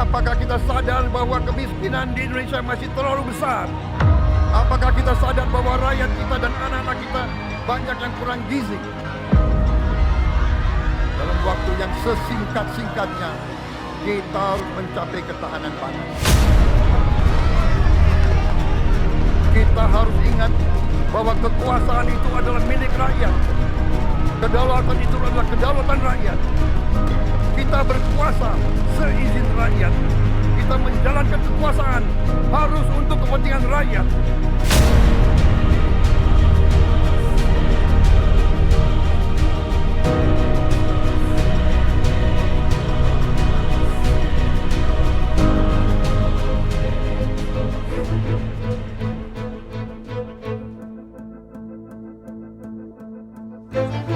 Apakah kita sadar bahwa kemiskinan di Indonesia masih terlalu besar? Apakah kita sadar bahwa rakyat kita dan anak-anak kita banyak yang kurang gizi? Dalam waktu yang sesingkat-singkatnya, kita harus mencapai ketahanan pangan. Kita harus ingat bahwa kekuasaan itu adalah milik rakyat. Kedaulatan itu adalah kedaulatan rakyat. Kita berkuasa seizin rakyat. Kita menjalankan kekuasaan harus untuk kepentingan rakyat.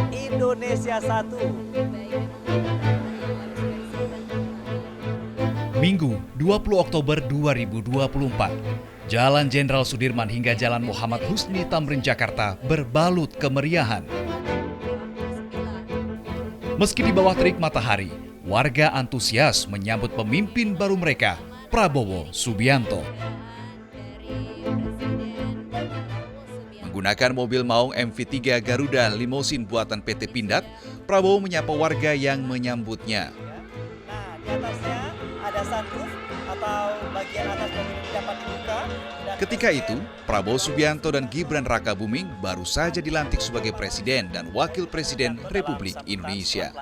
Indonesia Satu. Minggu 20 Oktober 2024, Jalan Jenderal Sudirman hingga Jalan Muhammad Husni Tamrin Jakarta berbalut kemeriahan. Meski di bawah terik matahari, warga antusias menyambut pemimpin baru mereka, Prabowo Subianto. Menggunakan mobil maung MV3 Garuda Limousine buatan PT Pindad, Prabowo menyapa warga yang menyambutnya. Nah, di atasnya ada sunroof atau bagian atas mobil dapat dibuka. Ketika itu, Prabowo Subianto dan Gibran Rakabuming baru saja dilantik sebagai Presiden dan Wakil Presiden Republik Indonesia.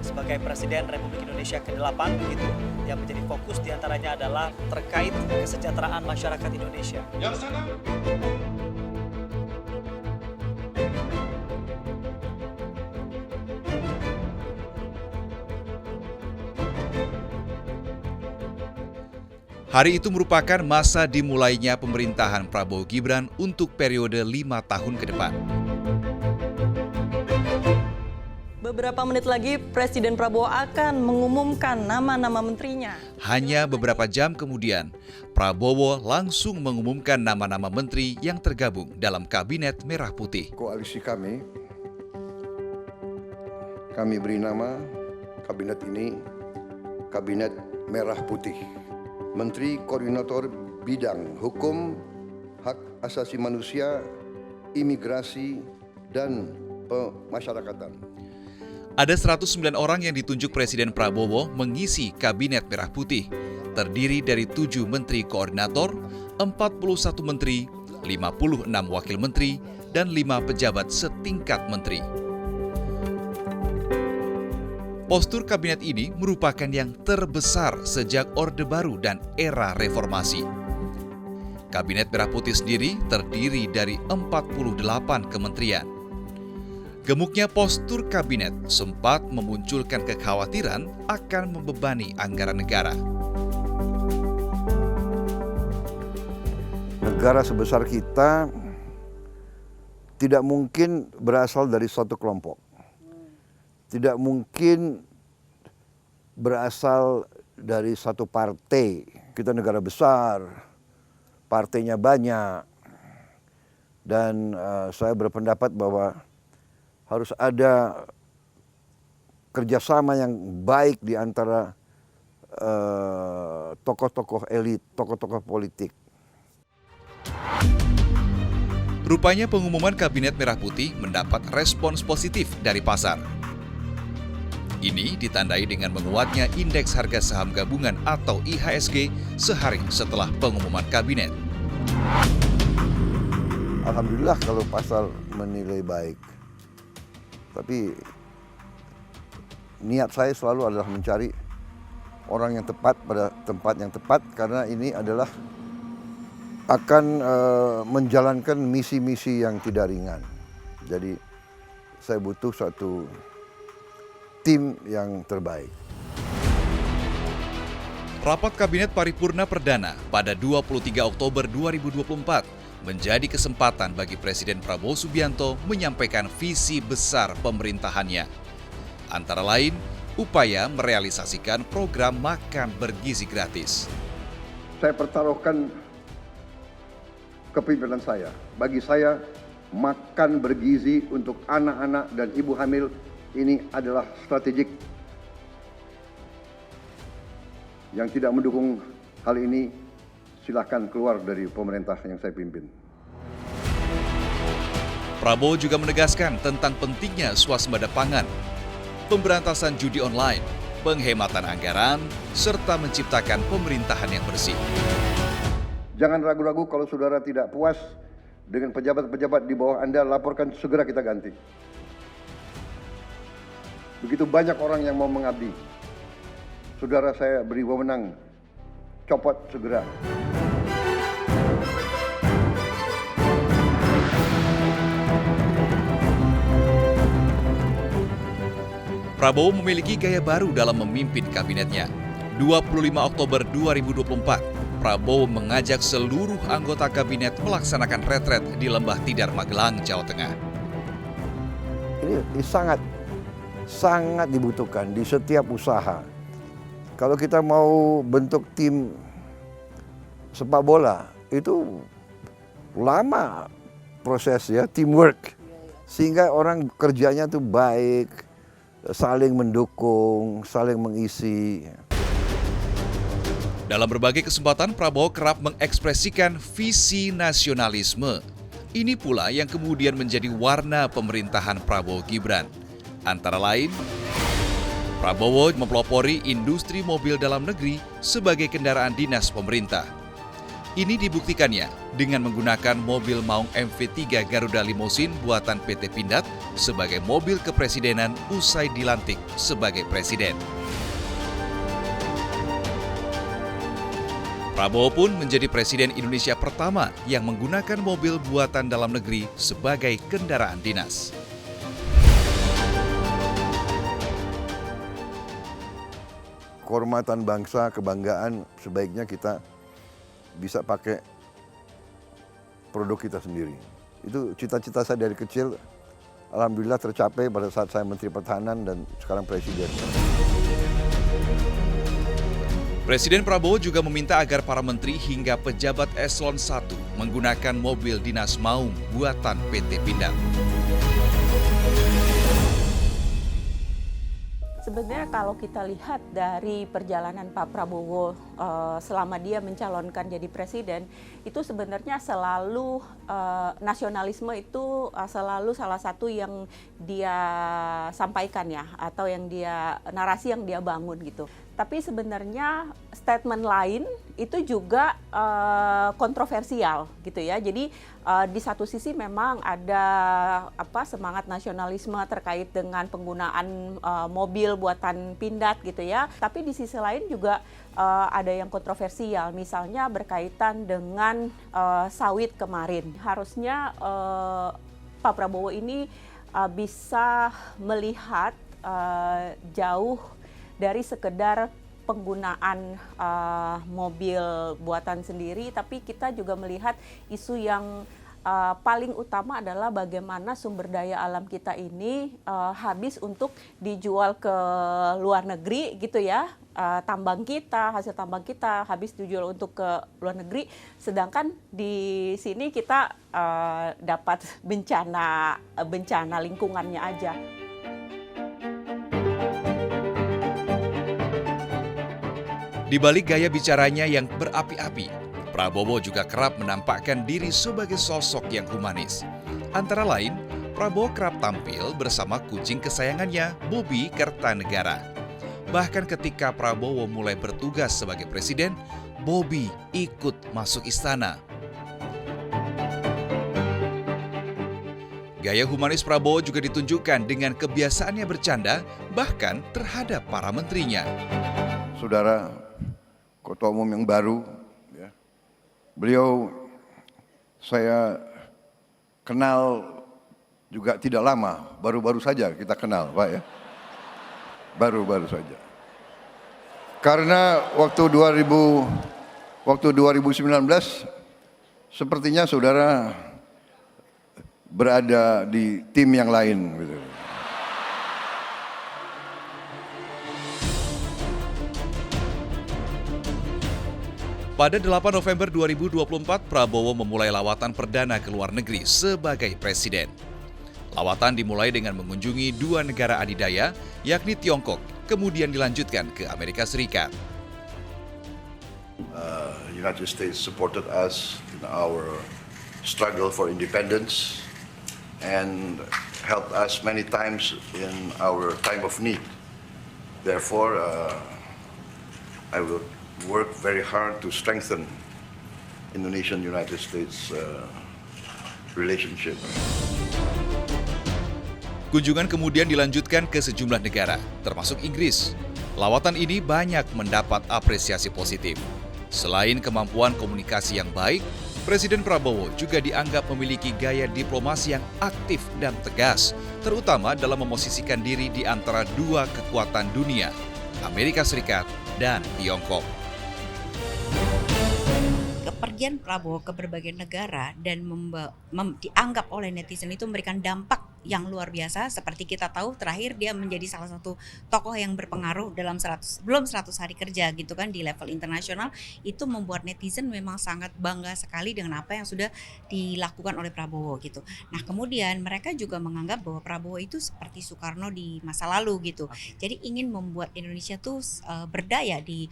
Sebagai Presiden Republik Indonesia ke-8 begitu, yang menjadi fokus diantaranya adalah terkait kesejahteraan masyarakat Indonesia. Yang sana. Hari itu merupakan masa dimulainya pemerintahan Prabowo Gibran untuk periode 5 tahun ke depan. Beberapa menit lagi Presiden Prabowo akan mengumumkan nama-nama menterinya. Hanya beberapa jam kemudian, Prabowo langsung mengumumkan nama-nama menteri yang tergabung dalam Kabinet Merah Putih. Koalisi kami beri nama kabinet ini Kabinet Merah Putih. Menteri Koordinator Bidang Hukum, Hak Asasi Manusia, Imigrasi, dan Pemasyarakatan. Ada 109 orang yang ditunjuk Presiden Prabowo mengisi Kabinet Merah Putih, terdiri dari 7 Menteri Koordinator, 41 Menteri, 56 Wakil Menteri, dan 5 pejabat setingkat Menteri. Postur kabinet ini merupakan yang terbesar sejak Orde Baru dan era reformasi. Kabinet Merah Putih sendiri terdiri dari 48 kementerian. Gemuknya postur kabinet sempat memunculkan kekhawatiran akan membebani anggaran negara. Negara sebesar kita tidak mungkin berasal dari suatu kelompok. Tidak mungkin berasal dari satu partai. Kita negara besar, partainya banyak. Dan saya berpendapat bahwa harus ada kerjasama yang baik di antara tokoh-tokoh elit, tokoh-tokoh politik. Rupanya pengumuman Kabinet Merah Putih mendapat respons positif dari pasar. Ini ditandai dengan menguatnya indeks harga saham gabungan atau IHSG sehari setelah pengumuman kabinet. Alhamdulillah kalau pasar menilai baik. Tapi niat saya selalu adalah mencari orang yang tepat pada tempat yang tepat karena ini adalah akan menjalankan misi-misi yang tidak ringan. Jadi saya butuh suatu tim yang terbaik. Rapat Kabinet Paripurna Perdana pada 23 Oktober 2024 menjadi kesempatan bagi Presiden Prabowo Subianto menyampaikan visi besar pemerintahannya. Antara lain, upaya merealisasikan program makan bergizi gratis. Saya pertaruhkan kepemimpinan saya. Bagi saya, makan bergizi untuk anak-anak dan ibu hamil ini adalah strategik. Yang tidak mendukung hal ini, silahkan keluar dari pemerintah yang saya pimpin. Prabowo juga menegaskan tentang pentingnya swasembada pangan, pemberantasan judi online, penghematan anggaran, serta menciptakan pemerintahan yang bersih. Jangan ragu-ragu kalau saudara tidak puas dengan pejabat-pejabat di bawah Anda, laporkan, segera kita ganti. Begitu banyak orang yang mau mengabdi. Saudara, saya beri wewenang, copot segera. Prabowo memiliki gaya baru dalam memimpin kabinetnya. 25 Oktober 2024, Prabowo mengajak seluruh anggota kabinet melaksanakan retret di Lembah Tidar, Magelang, Jawa Tengah. Ini sangat dibutuhkan di setiap usaha. Kalau kita mau bentuk tim sepak bola, itu lama proses ya, teamwork. Sehingga orang kerjanya tuh baik, saling mendukung, saling mengisi. Dalam berbagai kesempatan, Prabowo kerap mengekspresikan visi nasionalisme. Ini pula yang kemudian menjadi warna pemerintahan Prabowo Gibran. Antara lain, Prabowo mempelopori industri mobil dalam negeri sebagai kendaraan dinas pemerintah. Ini dibuktikannya dengan menggunakan mobil Maung MV3 Garuda Limousine buatan PT Pindad sebagai mobil kepresidenan usai dilantik sebagai presiden. Prabowo pun menjadi presiden Indonesia pertama yang menggunakan mobil buatan dalam negeri sebagai kendaraan dinas. Kehormatan bangsa, kebanggaan, sebaiknya kita bisa pakai produk kita sendiri. Itu cita-cita saya dari kecil, alhamdulillah tercapai pada saat saya Menteri Pertahanan dan sekarang Presiden. Presiden Prabowo juga meminta agar para menteri hingga pejabat eselon 1 menggunakan mobil dinas Maung buatan PT Pindad. Sebenarnya kalau kita lihat dari perjalanan Pak Prabowo selama dia mencalonkan jadi presiden, itu sebenarnya selalu nasionalisme itu selalu salah satu yang dia sampaikan ya, atau yang narasi yang dia bangun gitu. Tapi sebenarnya statement lain itu juga kontroversial gitu ya. Jadi di satu sisi memang ada semangat nasionalisme terkait dengan penggunaan mobil buatan Pindad gitu ya. Tapi di sisi lain juga ada yang kontroversial, misalnya berkaitan dengan sawit kemarin. Harusnya Pak Prabowo ini bisa melihat jauh dari sekedar penggunaan mobil buatan sendiri, tapi kita juga melihat isu yang paling utama adalah bagaimana sumber daya alam kita ini habis untuk dijual ke luar negeri gitu ya. Hasil tambang kita habis dijual untuk ke luar negeri, sedangkan di sini kita dapat bencana lingkungannya aja. Di balik gaya bicaranya yang berapi-api, Prabowo juga kerap menampakkan diri sebagai sosok yang humanis. Antara lain, Prabowo kerap tampil bersama kucing kesayangannya, Bobby Kertanegara. Bahkan ketika Prabowo mulai bertugas sebagai presiden, Bobby ikut masuk istana. Gaya humanis Prabowo juga ditunjukkan dengan kebiasaannya bercanda, bahkan terhadap para menterinya. Saudara Ketua Umum yang baru, ya, beliau saya kenal juga tidak lama, baru-baru saja kita kenal, Pak ya. Baru-baru saja. Karena waktu 2019 sepertinya saudara berada di tim yang lain gitu. Pada 8 November 2024, Prabowo memulai lawatan perdana ke luar negeri sebagai presiden. Lawatan dimulai dengan mengunjungi 2 negara adidaya, yakni Tiongkok, kemudian dilanjutkan ke Amerika Serikat. United States supported us in our struggle for independence and helped us many times in our time of need. Therefore, I will work very hard to strengthen Indonesian-United States relationship. Kunjungan kemudian dilanjutkan ke sejumlah negara, termasuk Inggris. Lawatan ini banyak mendapat apresiasi positif. Selain kemampuan komunikasi yang baik, Presiden Prabowo juga dianggap memiliki gaya diplomasi yang aktif dan tegas, terutama dalam memosisikan diri di antara dua kekuatan dunia, Amerika Serikat dan Tiongkok. Kepergian Prabowo ke berbagai negara dan dianggap oleh netizen itu memberikan dampak yang luar biasa. Seperti kita tahu terakhir dia menjadi salah satu tokoh yang berpengaruh dalam belum 100 hari kerja gitu kan di level internasional. Itu membuat netizen memang sangat bangga sekali dengan apa yang sudah dilakukan oleh Prabowo gitu. Nah kemudian mereka juga menganggap bahwa Prabowo itu seperti Soekarno di masa lalu gitu. Jadi ingin membuat Indonesia tuh berdaya di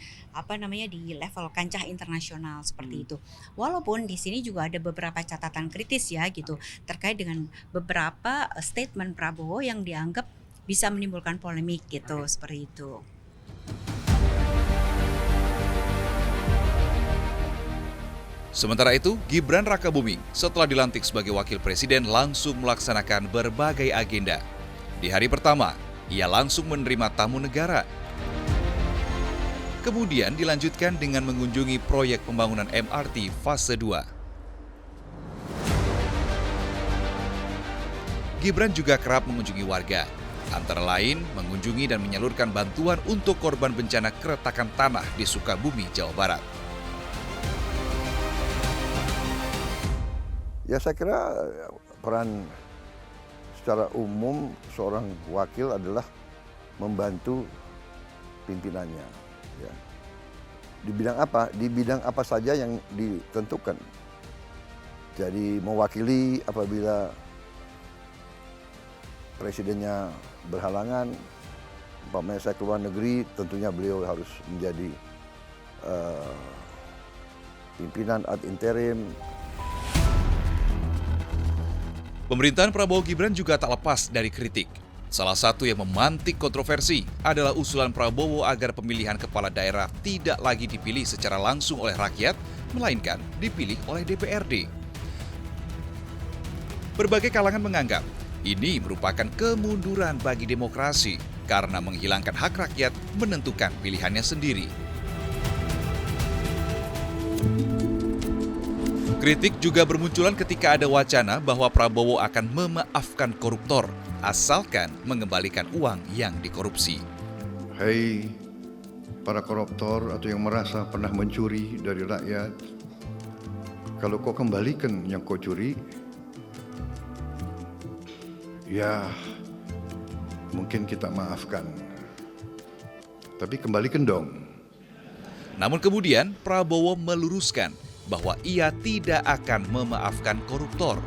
di level kancah internasional seperti itu. Walaupun di sini juga ada beberapa catatan kritis ya gitu terkait dengan beberapa statement Prabowo yang dianggap bisa menimbulkan polemik gitu seperti itu. Sementara itu, Gibran Rakabuming setelah dilantik sebagai wakil presiden langsung melaksanakan berbagai agenda. Di hari pertama, ia langsung menerima tamu negara. Kemudian dilanjutkan dengan mengunjungi proyek pembangunan MRT fase 2. Gibran juga kerap mengunjungi warga, antara lain mengunjungi dan menyalurkan bantuan untuk korban bencana keretakan tanah di Sukabumi, Jawa Barat. Ya saya kira peran secara umum seorang wakil adalah membantu pimpinannya. Ya. Di bidang apa? Di bidang apa saja yang ditentukan. Jadi mewakili apabila presidennya berhalangan, umpamanya saya keluar negeri, tentunya beliau harus menjadi pimpinan ad interim. Pemerintahan Prabowo Gibran juga tak lepas dari kritik. Salah satu yang memantik kontroversi adalah usulan Prabowo agar pemilihan kepala daerah tidak lagi dipilih secara langsung oleh rakyat, melainkan dipilih oleh DPRD. Berbagai kalangan menganggap ini merupakan kemunduran bagi demokrasi karena menghilangkan hak rakyat menentukan pilihannya sendiri. Kritik juga bermunculan ketika ada wacana bahwa Prabowo akan memaafkan koruptor asalkan mengembalikan uang yang dikorupsi. Hei para koruptor atau yang merasa pernah mencuri dari rakyat, kalau kau kembalikan yang kau curi, ya mungkin kita maafkan. Tapi kembalikan dong. Namun kemudian Prabowo meluruskan bahwa ia tidak akan memaafkan koruptor.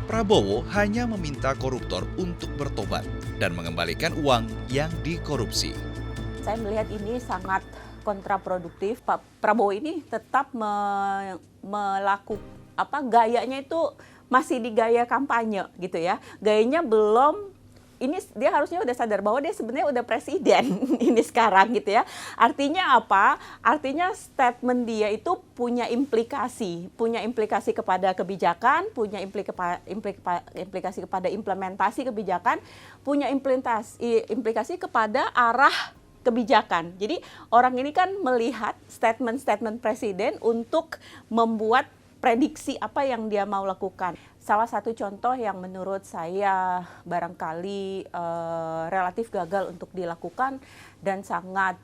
Prabowo hanya meminta koruptor untuk bertobat dan mengembalikan uang yang dikorupsi. Saya melihat ini sangat kontraproduktif. Pak Prabowo ini tetap melakukan gayanya itu masih di gaya kampanye gitu ya. Gayanya belum, ini dia harusnya udah sadar bahwa dia sebenarnya udah presiden ini sekarang gitu ya. Artinya apa? Artinya statement dia itu punya implikasi kepada kebijakan, punya implikasi kepada implementasi kebijakan, punya implikasi kepada arah kebijakan. Jadi orang ini kan melihat statement-statement presiden untuk membuat prediksi apa yang dia mau lakukan. Salah satu contoh yang menurut saya barangkali relatif gagal untuk dilakukan dan sangat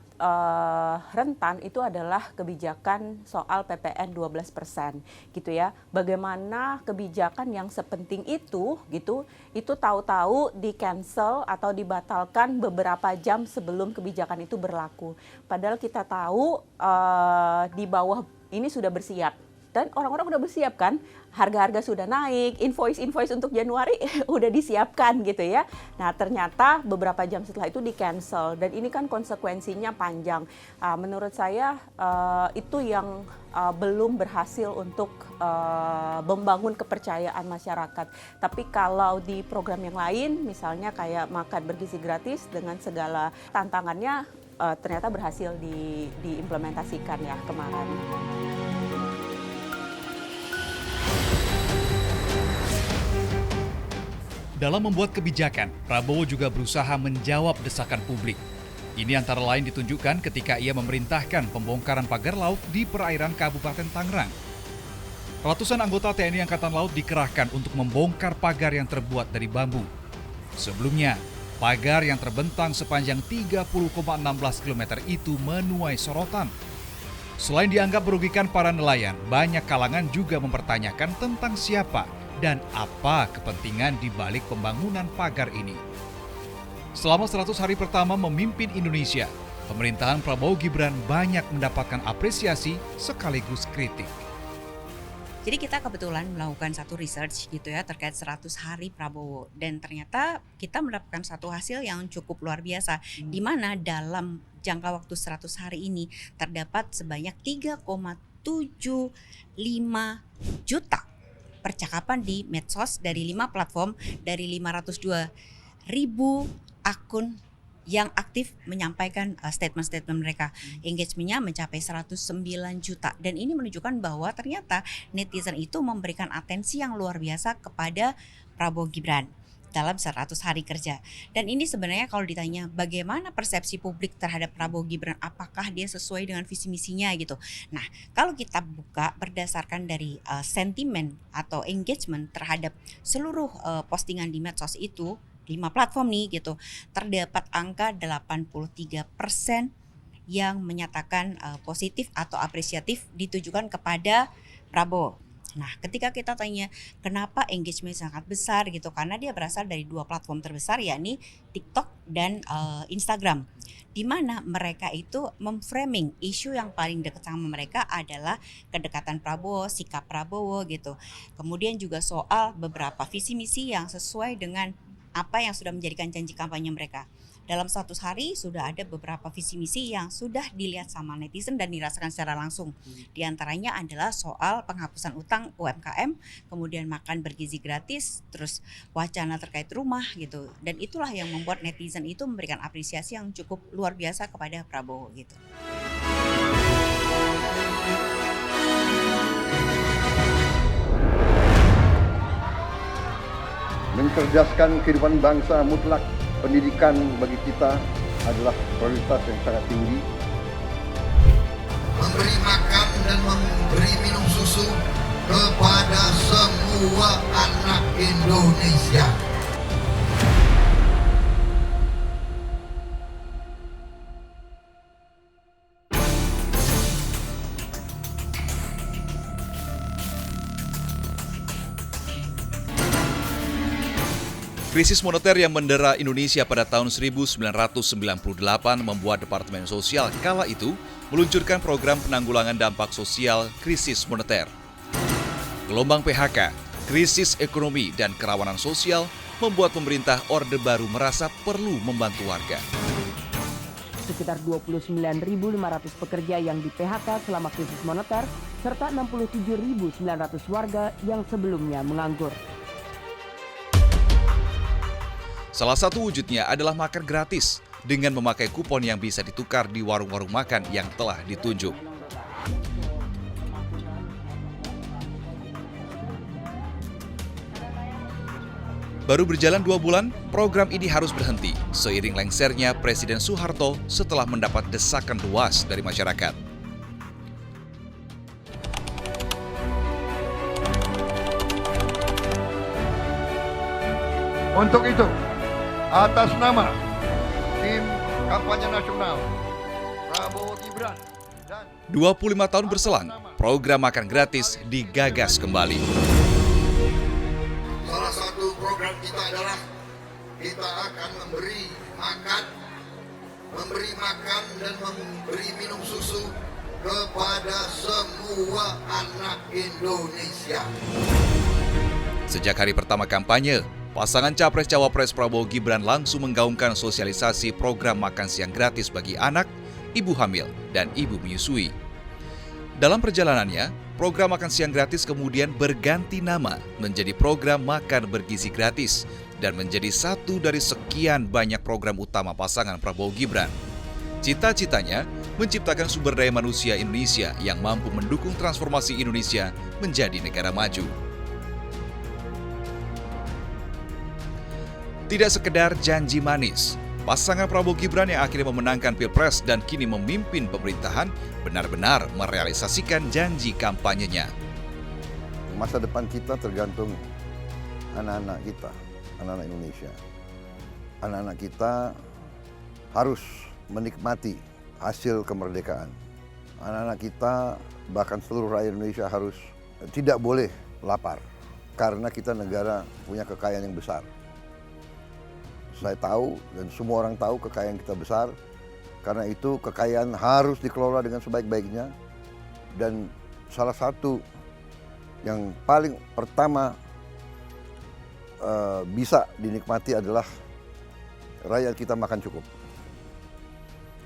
rentan itu adalah kebijakan soal PPN 12% gitu ya. Bagaimana kebijakan yang sepenting itu tahu-tahu di-cancel atau dibatalkan beberapa jam sebelum kebijakan itu berlaku. Padahal kita tahu di bawah ini sudah bersiap Dan orang-orang udah bersiap kan, harga-harga sudah naik, invoice untuk Januari udah disiapkan gitu ya. Nah ternyata beberapa jam setelah itu di-cancel dan ini kan konsekuensinya panjang. Menurut saya itu yang belum berhasil untuk membangun kepercayaan masyarakat. Tapi kalau di program yang lain, misalnya kayak makan bergizi gratis dengan segala tantangannya, ternyata berhasil diimplementasikan ya kemarin. Dalam membuat kebijakan, Prabowo juga berusaha menjawab desakan publik. Ini antara lain ditunjukkan ketika ia memerintahkan pembongkaran pagar laut di perairan Kabupaten Tangerang. Ratusan anggota TNI Angkatan Laut dikerahkan untuk membongkar pagar yang terbuat dari bambu. Sebelumnya, pagar yang terbentang sepanjang 30,16 km itu menuai sorotan. Selain dianggap merugikan para nelayan, banyak kalangan juga mempertanyakan tentang siapa dan apa kepentingan di balik pembangunan pagar ini. Selama 100 hari pertama memimpin Indonesia, pemerintahan Prabowo Gibran banyak mendapatkan apresiasi sekaligus kritik. Jadi kita kebetulan melakukan satu research gitu ya terkait 100 hari Prabowo dan ternyata kita mendapatkan satu hasil yang cukup luar biasa di mana dalam jangka waktu 100 hari ini terdapat sebanyak 3,75 juta percakapan di medsos dari 5 platform dari 502.000 akun yang aktif menyampaikan statement-statement mereka. Engagement-nya mencapai 109 juta dan ini menunjukkan bahwa ternyata netizen itu memberikan atensi yang luar biasa kepada Prabowo Gibran dalam 100 hari kerja. Dan ini sebenarnya kalau ditanya bagaimana persepsi publik terhadap Prabowo Gibran, apakah dia sesuai dengan visi misinya gitu. Nah, kalau kita buka berdasarkan dari sentimen atau engagement terhadap seluruh postingan di medsos itu, 5 platform nih gitu, terdapat angka 83% yang menyatakan positif atau apresiatif ditujukan kepada Prabowo. Nah, ketika kita tanya kenapa engagement sangat besar gitu, karena dia berasal dari 2 platform terbesar yakni TikTok dan Instagram, di mana mereka itu memframing isu yang paling dekat sama mereka adalah kedekatan Prabowo, sikap Prabowo gitu. Kemudian juga soal beberapa visi misi yang sesuai dengan apa yang sudah menjadikan janji kampanye mereka. Dalam 100 hari sudah ada beberapa visi misi yang sudah dilihat sama netizen dan dirasakan secara langsung. Di antaranya adalah soal penghapusan utang UMKM, kemudian makan bergizi gratis, terus wacana terkait rumah gitu. Dan itulah yang membuat netizen itu memberikan apresiasi yang cukup luar biasa kepada Prabowo gitu. Mencerdaskan kehidupan bangsa mutlak. Pendidikan bagi kita adalah prioritas yang sangat tinggi. Memberi makan dan memberi minum susu kepada semua anak Indonesia. Krisis moneter yang mendera Indonesia pada tahun 1998 membuat Departemen Sosial kala itu meluncurkan program penanggulangan dampak sosial krisis moneter. Gelombang PHK, krisis ekonomi, dan kerawanan sosial membuat pemerintah Orde Baru merasa perlu membantu warga. Sekitar 29.500 pekerja yang di PHK selama krisis moneter, serta 67.900 warga yang sebelumnya menganggur. Salah satu wujudnya adalah makan gratis dengan memakai kupon yang bisa ditukar di warung-warung makan yang telah ditunjuk. Baru berjalan 2 bulan, program ini harus berhenti seiring lengsernya Presiden Soeharto setelah mendapat desakan luas dari masyarakat. Untuk itu, atas nama tim kampanye nasional Prabowo Gibran dan 25 tahun berselang, program makan gratis digagas kembali. Salah satu program kita adalah kita akan memberi makan dan memberi minum susu kepada semua anak Indonesia. Sejak hari pertama kampanye, pasangan Capres-Cawapres Prabowo Gibran langsung menggaungkan sosialisasi program makan siang gratis bagi anak, ibu hamil, dan ibu menyusui. Dalam perjalanannya, program makan siang gratis kemudian berganti nama menjadi program makan bergizi gratis dan menjadi satu dari sekian banyak program utama pasangan Prabowo Gibran. Cita-citanya menciptakan sumber daya manusia Indonesia yang mampu mendukung transformasi Indonesia menjadi negara maju. Tidak sekedar janji manis, pasangan Prabowo Gibran yang akhirnya memenangkan Pilpres dan kini memimpin pemerintahan benar-benar merealisasikan janji kampanyenya. Masa depan kita tergantung anak-anak kita, anak-anak Indonesia. Anak-anak kita harus menikmati hasil kemerdekaan. Anak-anak kita, bahkan seluruh rakyat Indonesia harus tidak boleh lapar karena kita negara punya kekayaan yang besar. Saya tahu dan semua orang tahu kekayaan kita besar, karena itu kekayaan harus dikelola dengan sebaik-baiknya. Dan salah satu yang paling pertama bisa dinikmati adalah rakyat kita makan cukup.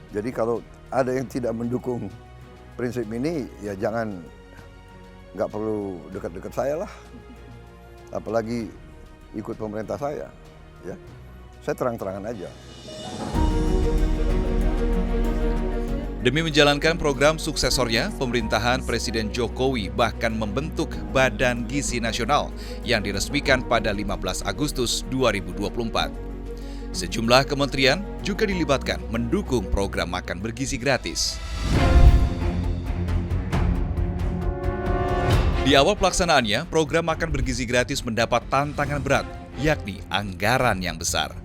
Jadi kalau ada yang tidak mendukung prinsip ini, ya nggak perlu dekat-dekat saya lah. Apalagi ikut pemerintah saya, ya. Saya terang-terangan aja. Demi menjalankan program suksesornya, pemerintahan Presiden Jokowi bahkan membentuk Badan Gizi Nasional yang diresmikan pada 15 Agustus 2024. Sejumlah kementerian juga dilibatkan mendukung program makan bergizi gratis. Di awal pelaksanaannya, program makan bergizi gratis mendapat tantangan berat, yakni anggaran yang besar.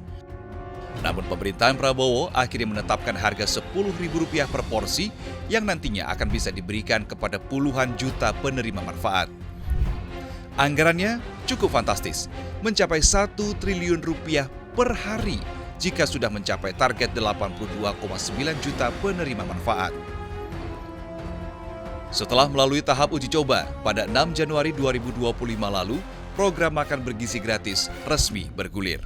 Namun pemerintahan Prabowo akhirnya menetapkan harga Rp10.000 per porsi yang nantinya akan bisa diberikan kepada puluhan juta penerima manfaat. Anggarannya cukup fantastis, mencapai Rp1 triliun per hari jika sudah mencapai target 82,9 juta penerima manfaat. Setelah melalui tahap uji coba pada 6 Januari 2025 lalu, program makan bergizi gratis resmi bergulir.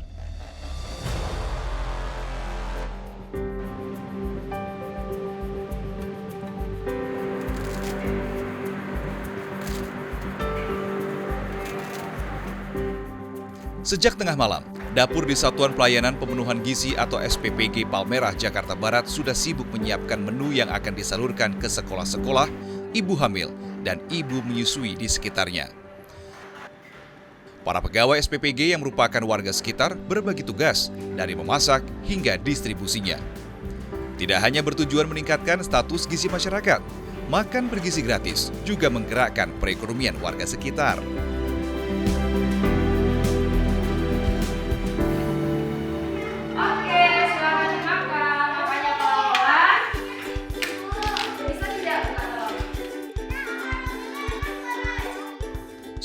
Sejak tengah malam, dapur di Satuan Pelayanan Pemenuhan Gizi atau SPPG Palmerah, Jakarta Barat sudah sibuk menyiapkan menu yang akan disalurkan ke sekolah-sekolah, ibu hamil, dan ibu menyusui di sekitarnya. Para pegawai SPPG yang merupakan warga sekitar berbagi tugas dari memasak hingga distribusinya. Tidak hanya bertujuan meningkatkan status gizi masyarakat, makan bergizi gratis juga menggerakkan perekonomian warga sekitar.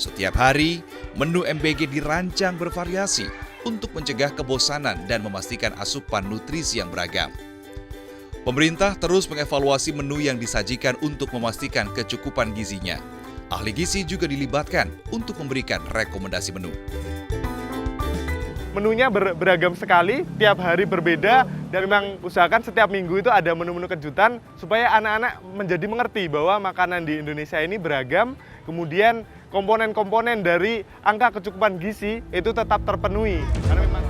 Setiap hari, menu MBG dirancang bervariasi untuk mencegah kebosanan dan memastikan asupan nutrisi yang beragam. Pemerintah terus mengevaluasi menu yang disajikan untuk memastikan kecukupan gizinya. Ahli gizi juga dilibatkan untuk memberikan rekomendasi menu. Menunya beragam sekali, tiap hari berbeda, dan memang usahakan setiap minggu itu ada menu-menu kejutan supaya anak-anak menjadi mengerti bahwa makanan di Indonesia ini beragam, kemudian komponen-komponen dari angka kecukupan gizi itu tetap terpenuhi. Karena memang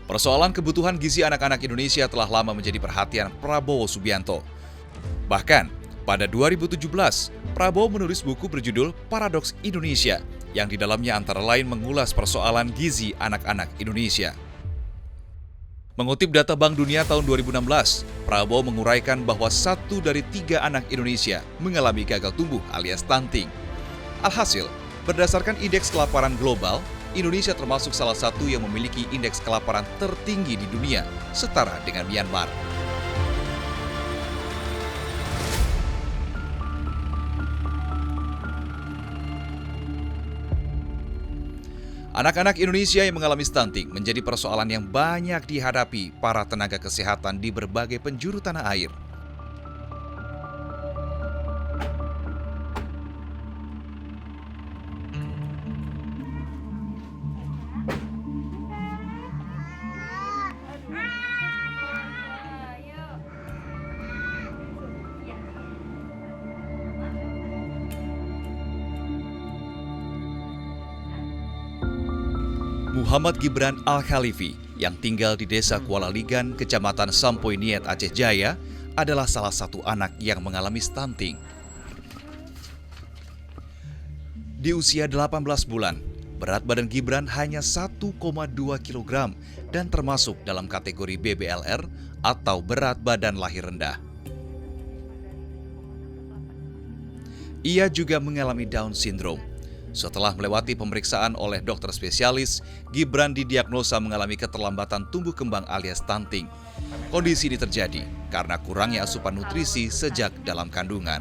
persoalan kebutuhan gizi anak-anak Indonesia telah lama menjadi perhatian Prabowo Subianto. Bahkan, pada 2017, Prabowo menulis buku berjudul Paradoks Indonesia, yang di dalamnya antara lain mengulas persoalan gizi anak-anak Indonesia. Mengutip data Bank Dunia tahun 2016, Prabowo menguraikan bahwa 1 dari 3 anak Indonesia mengalami gagal tumbuh alias stunting. Alhasil, berdasarkan indeks kelaparan global, Indonesia termasuk salah satu yang memiliki indeks kelaparan tertinggi di dunia, setara dengan Myanmar. Anak-anak Indonesia yang mengalami stunting menjadi persoalan yang banyak dihadapi para tenaga kesehatan di berbagai penjuru tanah air. Muhammad Gibran Al-Khalifi yang tinggal di Desa Kuala Ligan, Kecamatan Sampoy Niet, Aceh Jaya adalah salah satu anak yang mengalami stunting. Di usia 18 bulan, berat badan Gibran hanya 1,2 kg dan termasuk dalam kategori BBLR atau berat badan lahir rendah. Ia juga mengalami Down syndrome. Setelah melewati pemeriksaan oleh dokter spesialis, Gibran didiagnosa mengalami keterlambatan tumbuh kembang alias stunting. Kondisi ini terjadi karena kurangnya asupan nutrisi sejak dalam kandungan.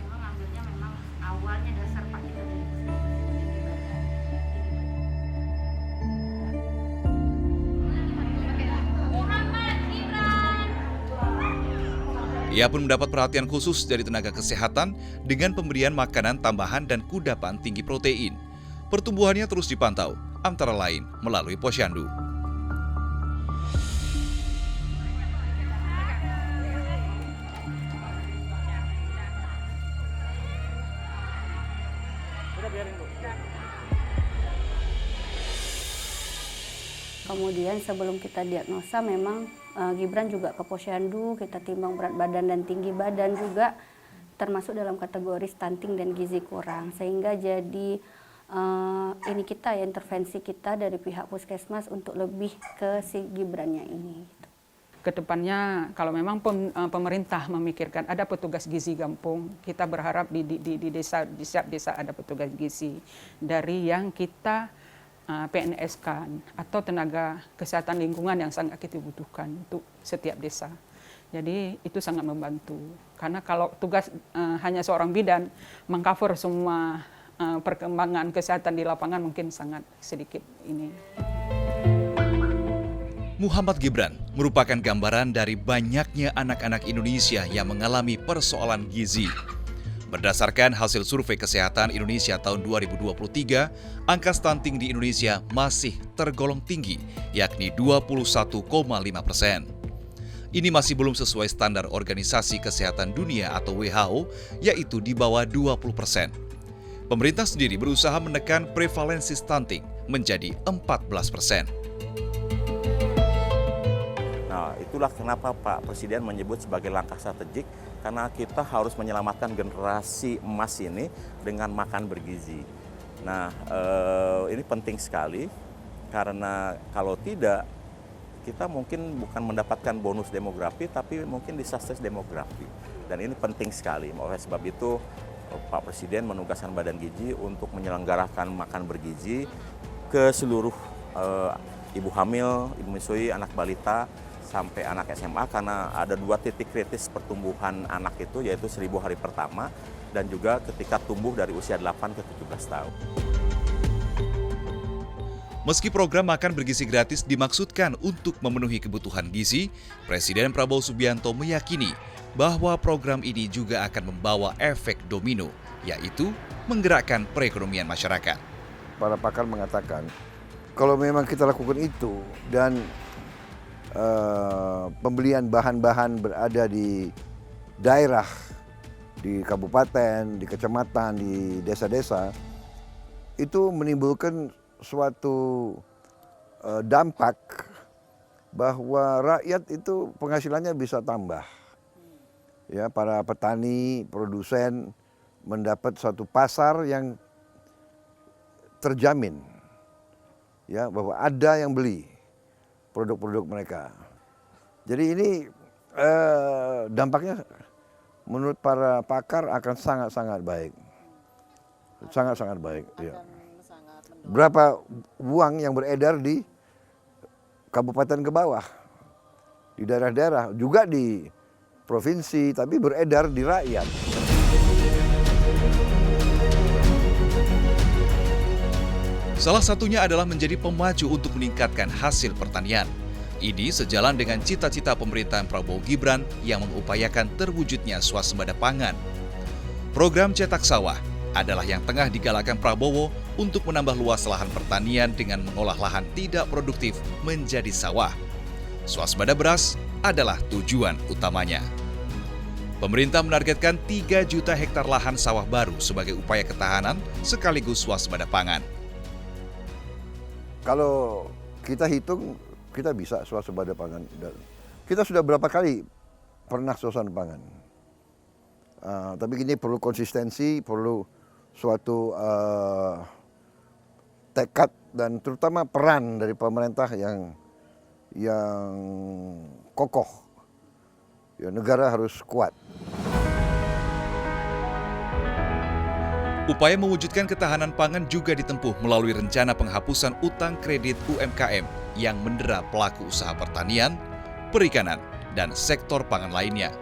Ia pun mendapat perhatian khusus dari tenaga kesehatan dengan pemberian makanan tambahan dan kudapan tinggi protein. Pertumbuhannya terus dipantau, antara lain melalui posyandu. Kemudian sebelum kita diagnosa memang Gibran juga ke posyandu, kita timbang berat badan dan tinggi badan juga termasuk dalam kategori stunting dan gizi kurang. Sehingga jadi ini kita ya, intervensi kita dari pihak puskesmas untuk lebih ke si Gibrannya ini. Kedepannya kalau memang pemerintah memikirkan ada petugas gizi kampung, kita berharap di desa, di setiap desa ada petugas gizi dari yang kita PNS kan atau tenaga kesehatan lingkungan yang sangat kita butuhkan untuk setiap desa. Jadi itu sangat membantu karena kalau tugas hanya seorang bidan mengcover semua perkembangan kesehatan di lapangan mungkin sangat sedikit ini. Muhammad Gibran merupakan gambaran dari banyaknya anak-anak Indonesia yang mengalami persoalan gizi. Berdasarkan hasil survei kesehatan Indonesia tahun 2023, angka stunting di Indonesia masih tergolong tinggi, yakni 21,5%. Ini masih belum sesuai standar Organisasi Kesehatan Dunia atau WHO, yaitu di bawah 20%. Pemerintah sendiri berusaha menekan prevalensi stunting menjadi 14%. Nah, itulah kenapa Pak Presiden menyebut sebagai langkah strategik, karena kita harus menyelamatkan generasi emas ini dengan makan bergizi. Nah, ini penting sekali, karena kalau tidak, kita mungkin bukan mendapatkan bonus demografi, tapi mungkin disaster demografi. Dan ini penting sekali, oleh sebab itu, Pak Presiden menugaskan Badan Gizi untuk menyelenggarakan makan bergizi ke seluruh ibu hamil, ibu menyusui, anak balita, sampai anak SMA, karena ada 2 titik kritis pertumbuhan anak itu, yaitu 1000 hari pertama dan juga ketika tumbuh dari usia 8 ke 17 tahun. Meski program makan bergizi gratis dimaksudkan untuk memenuhi kebutuhan gizi, Presiden Prabowo Subianto meyakini bahwa program ini juga akan membawa efek domino, yaitu menggerakkan perekonomian masyarakat. Para pakar mengatakan, kalau memang kita lakukan itu dan pembelian bahan-bahan berada di daerah, di kabupaten, di kecamatan, di desa-desa, itu menimbulkan suatu dampak bahwa rakyat itu penghasilannya bisa tambah. Ya, para petani, produsen mendapat suatu pasar yang terjamin, ya, bahwa ada yang beli produk-produk mereka. Jadi ini dampaknya menurut para pakar akan sangat-sangat baik, sangat-sangat baik. Ya. Berapa uang yang beredar di kabupaten ke bawah, di daerah-daerah, juga di provinsi, tapi beredar di rakyat. Salah satunya adalah menjadi pemacu untuk meningkatkan hasil pertanian. Ini sejalan dengan cita-cita pemerintahan Prabowo Gibran yang mengupayakan terwujudnya swasembada pangan. Program Cetak Sawah adalah yang tengah digalakkan Prabowo untuk menambah luas lahan pertanian dengan mengolah lahan tidak produktif menjadi sawah. Swasembada beras adalah tujuan utamanya. Pemerintah menargetkan 3 juta hektar lahan sawah baru sebagai upaya ketahanan sekaligus swasembada pangan. Kalau kita hitung, kita bisa swasembada pangan. Kita sudah berapa kali pernah swasembada pangan. Tapi ini perlu konsistensi, perlu suatu tekad dan terutama peran dari pemerintah yang kokoh. Ya, negara harus kuat. Upaya mewujudkan ketahanan pangan juga ditempuh melalui rencana penghapusan utang kredit UMKM yang mendera pelaku usaha pertanian, perikanan, dan sektor pangan lainnya.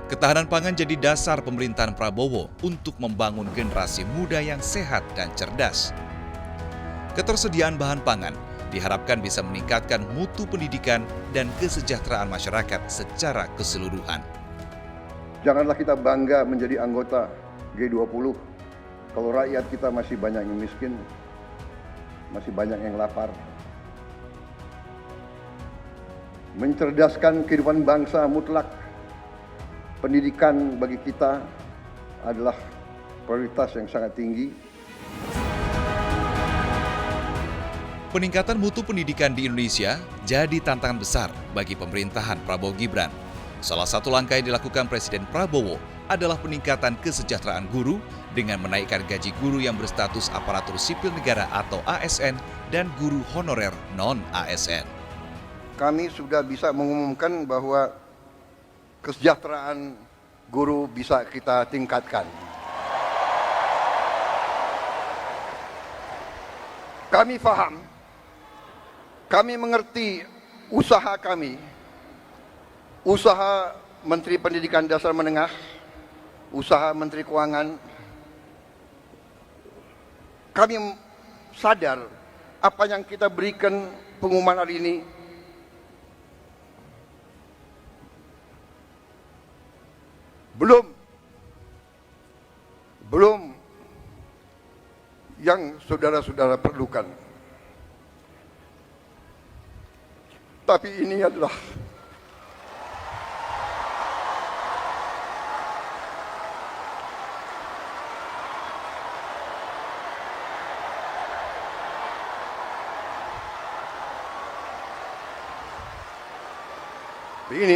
Ketahanan pangan jadi dasar pemerintahan Prabowo untuk membangun generasi muda yang sehat dan cerdas. Ketersediaan bahan pangan diharapkan bisa meningkatkan mutu pendidikan dan kesejahteraan masyarakat secara keseluruhan. Janganlah kita bangga menjadi anggota G20 kalau rakyat kita masih banyak yang miskin, masih banyak yang lapar. Mencerdaskan kehidupan bangsa mutlak. Pendidikan bagi kita adalah prioritas yang sangat tinggi. Peningkatan mutu pendidikan di Indonesia jadi tantangan besar bagi pemerintahan Prabowo Gibran. Salah satu langkah yang dilakukan Presiden Prabowo adalah peningkatan kesejahteraan guru dengan menaikkan gaji guru yang berstatus aparatur sipil negara atau ASN dan guru honorer non-ASN. Kami sudah bisa mengumumkan bahwa kesejahteraan guru bisa kita tingkatkan. Kami paham, kami mengerti usaha kami, usaha Menteri Pendidikan Dasar Menengah, usaha Menteri Keuangan. Kami sadar apa yang kita berikan pengumuman hari ini belum yang saudara-saudara perlukan. Tapi ini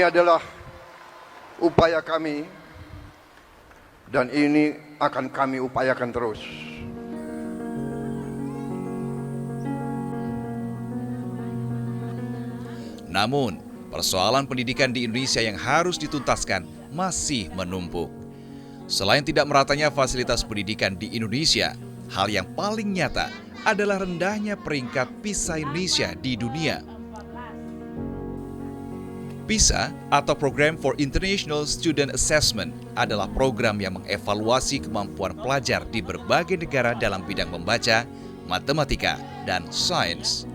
adalah upaya kami dan ini akan kami upayakan terus. Namun, persoalan pendidikan di Indonesia yang harus dituntaskan masih menumpuk. Selain tidak meratanya fasilitas pendidikan di Indonesia, hal yang paling nyata adalah rendahnya peringkat PISA Indonesia di dunia. PISA atau Program for International Student Assessment adalah program yang mengevaluasi kemampuan pelajar di berbagai negara dalam bidang membaca, matematika, dan sains.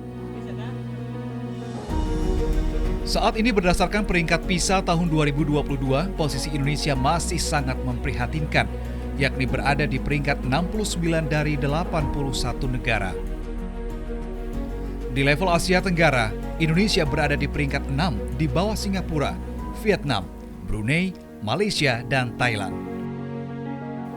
Saat ini berdasarkan peringkat PISA tahun 2022, posisi Indonesia masih sangat memprihatinkan, yakni berada di peringkat 69 dari 81 negara. Di level Asia Tenggara, Indonesia berada di peringkat 6 di bawah Singapura, Vietnam, Brunei, Malaysia, dan Thailand.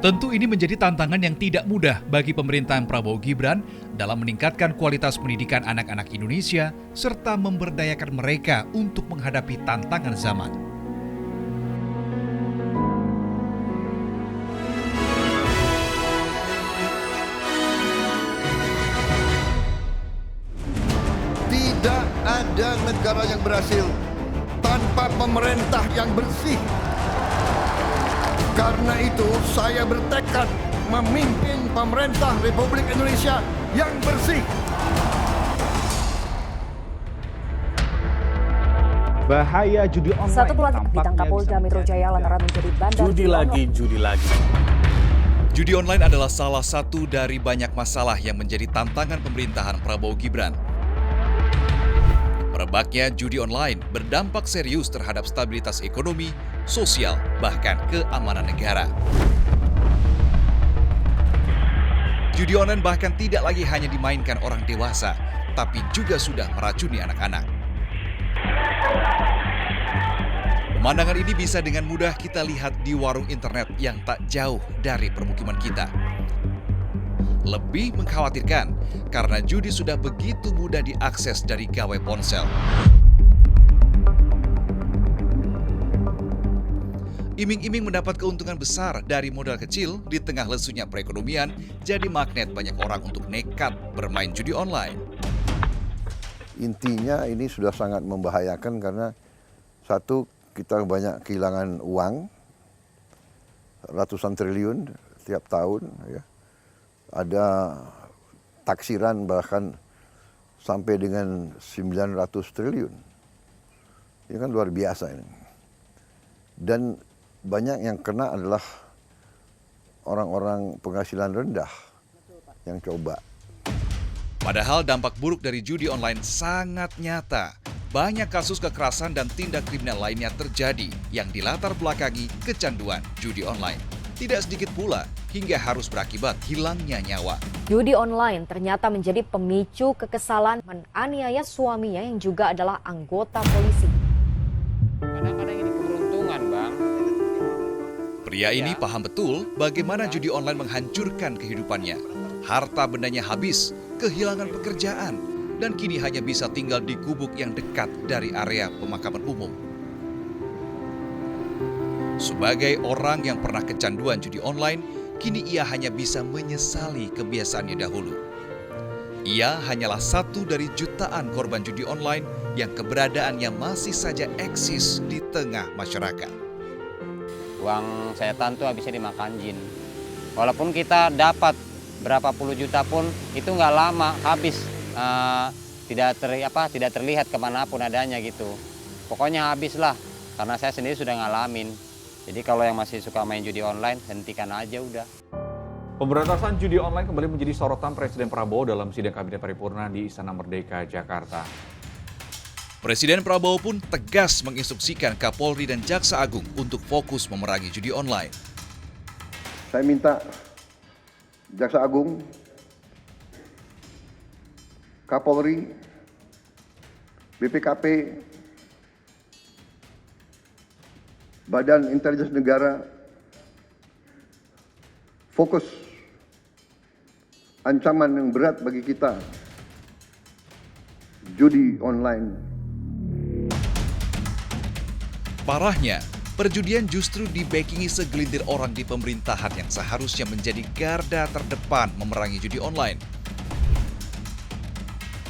Tentu ini menjadi tantangan yang tidak mudah bagi pemerintahan Prabowo Gibran dalam meningkatkan kualitas pendidikan anak-anak Indonesia serta memberdayakan mereka untuk menghadapi tantangan zaman. Tidak ada negara yang berhasil tanpa pemerintah yang bersih. Karena itu saya bertekad memimpin pemerintah Republik Indonesia yang bersih. Bahaya judi online. Satu pelaku ditangkap Polda Metro Jaya lantaran menjadi bandar judi lagi. Judi online adalah salah satu dari banyak masalah yang menjadi tantangan pemerintahan Prabowo Gibran. Merebaknya judi online berdampak serius terhadap stabilitas ekonomi, sosial, bahkan keamanan negara. Judi online bahkan tidak lagi hanya dimainkan orang dewasa, tapi juga sudah meracuni anak-anak. Pemandangan ini bisa dengan mudah kita lihat di warung internet yang tak jauh dari permukiman kita. Lebih mengkhawatirkan karena judi sudah begitu mudah diakses dari gawai ponsel. Iming-iming mendapat keuntungan besar dari modal kecil di tengah lesunya perekonomian jadi magnet banyak orang untuk nekat bermain judi online. Intinya ini sudah sangat membahayakan karena satu, kita banyak kehilangan uang, ratusan triliun tiap tahun. Ya. Ada taksiran bahkan sampai dengan 900 triliun. Ini kan luar biasa ini. Dan banyak yang kena adalah orang-orang penghasilan rendah yang coba. Padahal dampak buruk dari judi online sangat nyata. Banyak kasus kekerasan dan tindak kriminal lainnya terjadi yang dilatar belakangi kecanduan judi online. Tidak sedikit pula hingga harus berakibat hilangnya nyawa. Judi online ternyata menjadi pemicu kekesalan menganiaya suaminya yang juga adalah anggota polisi. Kadang-kadang ini keberuntungan, Bang. Pria ini paham betul bagaimana judi online menghancurkan kehidupannya. Harta bendanya habis, kehilangan pekerjaan, dan kini hanya bisa tinggal di gubuk yang dekat dari area pemakaman umum. Sebagai orang yang pernah kecanduan judi online, kini ia hanya bisa menyesali kebiasaannya dahulu. Ia hanyalah satu dari jutaan korban judi online yang keberadaannya masih saja eksis di tengah masyarakat. Uang setan tuh habisnya dimakan jin. Walaupun kita dapat berapa puluh juta pun, itu nggak lama habis. Tidak terlihat kemanapun adanya gitu. Pokoknya habis lah, karena saya sendiri sudah ngalamin. Jadi kalau yang masih suka main judi online, hentikan aja udah. Pemberantasan judi online kembali menjadi sorotan Presiden Prabowo dalam sidang Kabinet Paripurna di Istana Merdeka, Jakarta. Presiden Prabowo pun tegas menginstruksikan Kapolri dan Jaksa Agung untuk fokus memerangi judi online. Saya minta Jaksa Agung, Kapolri, BPKP, Badan Intelijen Negara, fokus ancaman yang berat bagi kita, judi online. Parahnya, perjudian justru dibackingi segelintir orang di pemerintahan yang seharusnya menjadi garda terdepan memerangi judi online.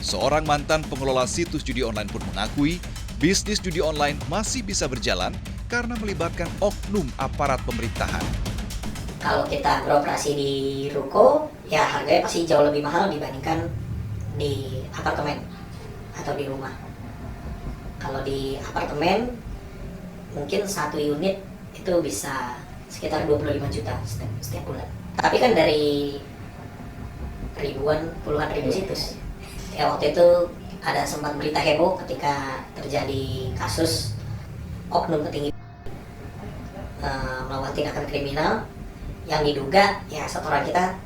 Seorang mantan pengelola situs judi online pun mengakui bisnis judi online masih bisa berjalan karena melibatkan oknum aparat pemerintahan. Kalau kita beroperasi di ruko, ya harganya pasti jauh lebih mahal dibandingkan di apartemen atau di rumah. Kalau di apartemen, mungkin satu unit itu bisa sekitar 25 juta setiap bulan. Tapi kan dari ribuan, puluhan ribu situs. Ya waktu itu ada sempat berita heboh ketika terjadi kasus oknum petinggi melakukan tindakan kriminal yang diduga ya setoran kita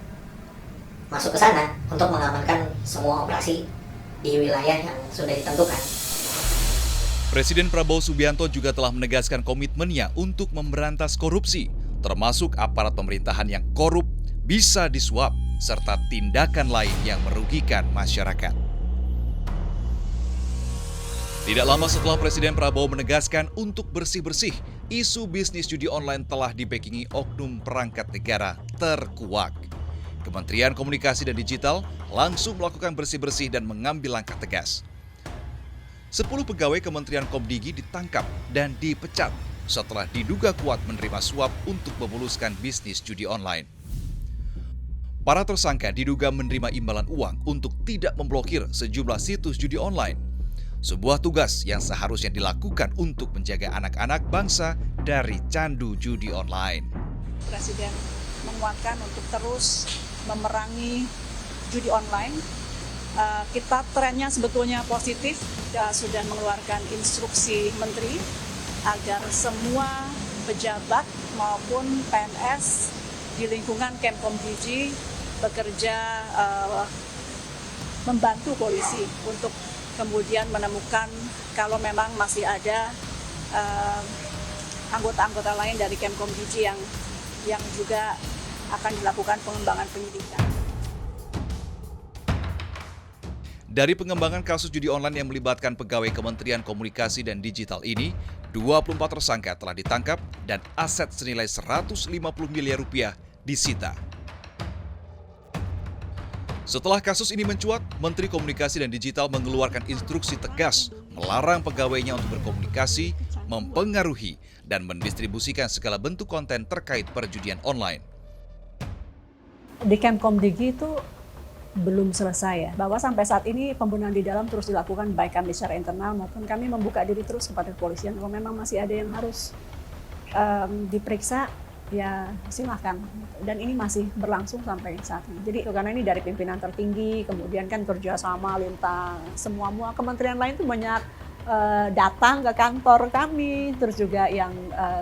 masuk ke sana untuk mengamankan semua operasi di wilayah yang sudah ditentukan. Presiden Prabowo Subianto juga telah menegaskan komitmennya untuk memberantas korupsi, termasuk aparat pemerintahan yang korup, bisa disuap, serta tindakan lain yang merugikan masyarakat. Tidak lama setelah Presiden Prabowo menegaskan untuk bersih-bersih, isu bisnis judi online telah dibackingi oknum perangkat negara terkuak. Kementerian Komunikasi dan Digital langsung melakukan bersih-bersih dan mengambil langkah tegas. 10 pegawai Kementerian Komdigi ditangkap dan dipecat setelah diduga kuat menerima suap untuk memuluskan bisnis judi online. Para tersangka diduga menerima imbalan uang untuk tidak memblokir sejumlah situs judi online. Sebuah tugas yang seharusnya dilakukan untuk menjaga anak-anak bangsa dari candu judi online. Presiden menguatkan untuk terus memerangi judi online. Kita trennya sebetulnya positif, sudah mengeluarkan instruksi menteri agar semua pejabat maupun PNS di lingkungan Kemkomdigi bekerja membantu polisi untuk kemudian menemukan kalau memang masih ada anggota-anggota lain dari Kemkomdigi yang juga akan dilakukan pengembangan penyidikan. Dari pengembangan kasus judi online yang melibatkan pegawai Kementerian Komunikasi dan Digital ini, 24 tersangka telah ditangkap dan aset senilai 150 miliar rupiah disita. Setelah kasus ini mencuat, Menteri Komunikasi dan Digital mengeluarkan instruksi tegas melarang pegawainya untuk berkomunikasi, mempengaruhi, dan mendistribusikan segala bentuk konten terkait perjudian online. Di Kemkomdigi itu belum selesai ya, bahwa sampai saat ini pembenahan di dalam terus dilakukan baik kami secara internal maupun kami membuka diri terus kepada kepolisian. Kalau memang masih ada yang harus diperiksa, ya silahkan. Dan ini masih berlangsung sampai saat ini. Jadi karena ini dari pimpinan tertinggi, kemudian kan kerjasama lintas semua kementerian lain itu banyak datang ke kantor kami, terus juga yang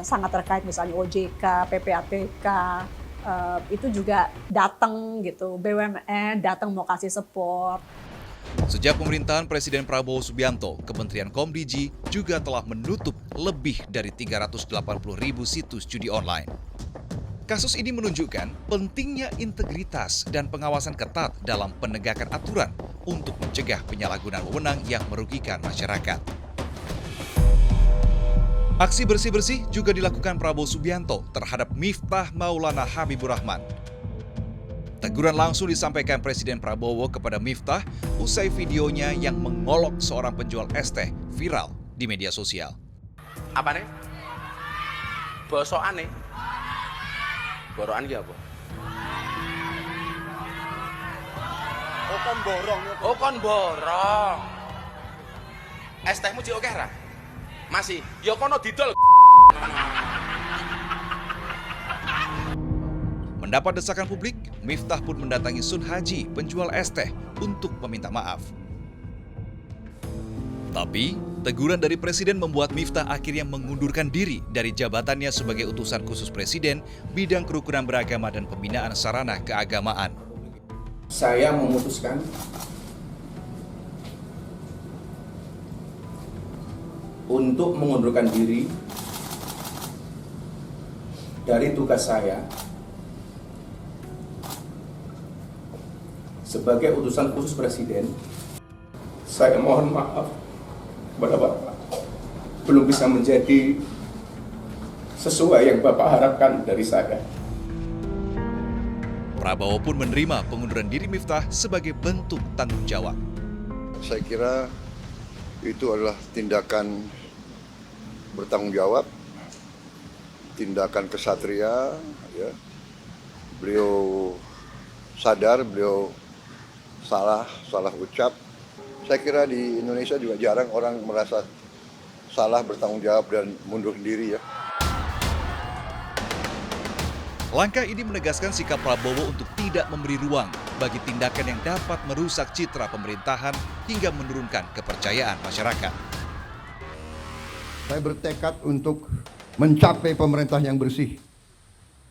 sangat terkait misalnya OJK, PPATK, itu juga datang gitu, BUMN datang mau kasih support. Sejak pemerintahan Presiden Prabowo Subianto, Kementerian Komdigi juga telah menutup lebih dari 380.000 situs judi online. Kasus ini menunjukkan pentingnya integritas dan pengawasan ketat dalam penegakan aturan untuk mencegah penyalahgunaan wewenang yang merugikan masyarakat. Aksi bersih-bersih juga dilakukan Prabowo Subianto terhadap Miftah Maulana Habibur Rahman. Teguran langsung disampaikan Presiden Prabowo kepada Miftah usai videonya yang mengolok seorang penjual es teh viral di media sosial. Apa nih? Bosokan nih? Borokan ki apa? Oh kon borong. Oh kon borong. Es tehmu cik oke ra? Masih, ya kono didol. Mendapat desakan publik, Miftah pun mendatangi Sun Haji, penjual es teh, untuk meminta maaf. Tapi, teguran dari Presiden membuat Miftah akhirnya mengundurkan diri dari jabatannya sebagai utusan khusus Presiden bidang kerukunan beragama dan pembinaan sarana keagamaan. Saya memutuskan untuk mengundurkan diri dari tugas saya sebagai utusan khusus Presiden. Saya mohon maaf kepada Bapak, belum bisa menjadi sesuai yang Bapak harapkan dari saya. Prabowo pun menerima pengunduran diri Miftah sebagai bentuk tanggung jawab. Saya kira itu adalah tindakan bertanggung jawab, tindakan kesatria, ya. Beliau sadar, beliau salah ucap. Saya kira di Indonesia juga jarang orang merasa salah, bertanggung jawab dan mundur diri ya. Langkah ini menegaskan sikap Prabowo untuk tidak memberi ruang bagi tindakan yang dapat merusak citra pemerintahan hingga menurunkan kepercayaan masyarakat. Saya bertekad untuk mencapai pemerintahan yang bersih.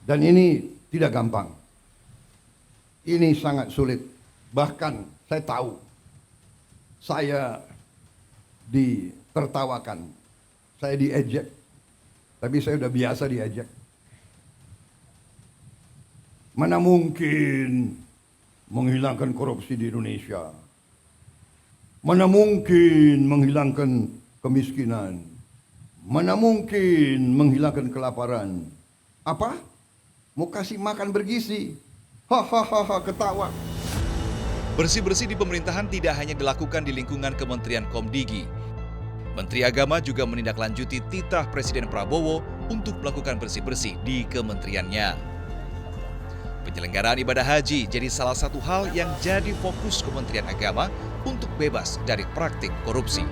Dan ini tidak gampang. Ini sangat sulit. Bahkan saya tahu, saya ditertawakan, saya diejek. Tapi saya sudah biasa diejek. Mana mungkin menghilangkan korupsi di Indonesia? Mana mungkin menghilangkan kemiskinan? Mana mungkin menghilangkan kelaparan? Apa? Mau kasih makan bergizi? Hahaha, ketawa. Bersih-bersih di pemerintahan tidak hanya dilakukan di lingkungan Kementerian Komdigi. Menteri Agama juga menindaklanjuti titah Presiden Prabowo untuk melakukan bersih-bersih di kementeriannya. Penyelenggaraan ibadah haji jadi salah satu hal yang jadi fokus Kementerian Agama untuk bebas dari praktik korupsi.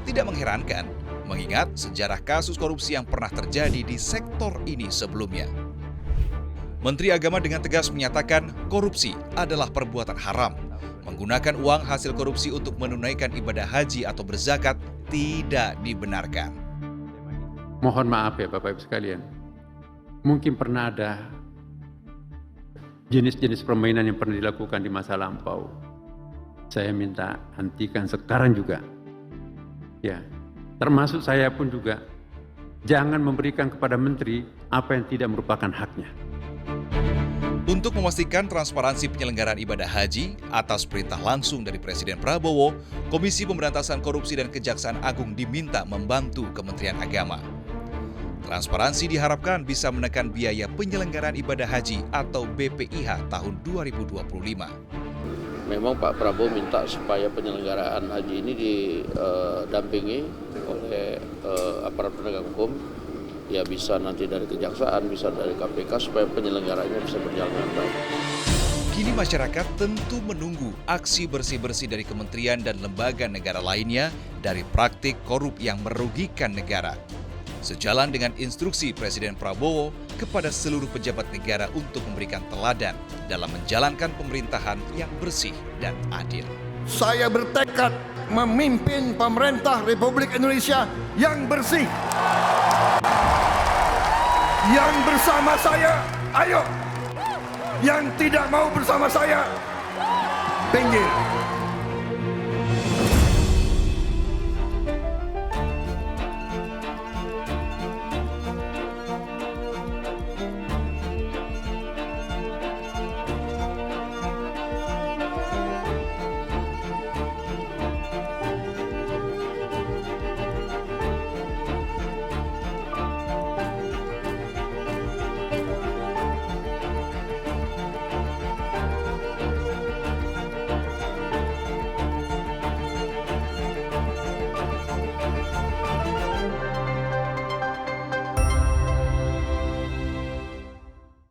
Tidak mengherankan, mengingat sejarah kasus korupsi yang pernah terjadi di sektor ini sebelumnya. Menteri Agama dengan tegas menyatakan korupsi adalah perbuatan haram. Menggunakan uang hasil korupsi untuk menunaikan ibadah haji atau berzakat tidak dibenarkan. Mohon maaf ya Bapak Ibu sekalian, mungkin pernah ada jenis-jenis permainan yang pernah dilakukan di masa lampau. Saya minta hentikan sekarang juga. Ya, termasuk saya pun juga. Jangan memberikan kepada menteri apa yang tidak merupakan haknya. Untuk memastikan transparansi penyelenggaraan ibadah haji atas perintah langsung dari Presiden Prabowo, Komisi Pemberantasan Korupsi dan Kejaksaan Agung diminta membantu Kementerian Agama. Transparansi diharapkan bisa menekan biaya penyelenggaraan ibadah haji atau BPIH tahun 2025. Memang Pak Prabowo minta supaya penyelenggaraan haji ini didampingi oleh aparat penegak hukum, ya bisa nanti dari kejaksaan, bisa dari KPK supaya penyelenggaraannya bisa berjalan dengan baik. Kini masyarakat tentu menunggu aksi bersih-bersih dari kementerian dan lembaga negara lainnya dari praktik korup yang merugikan negara. Sejalan dengan instruksi Presiden Prabowo kepada seluruh pejabat negara untuk memberikan teladan dalam menjalankan pemerintahan yang bersih dan adil. Saya bertekad memimpin pemerintah Republik Indonesia yang bersih. Yang bersama saya, ayo. Yang tidak mau bersama saya, pinggir.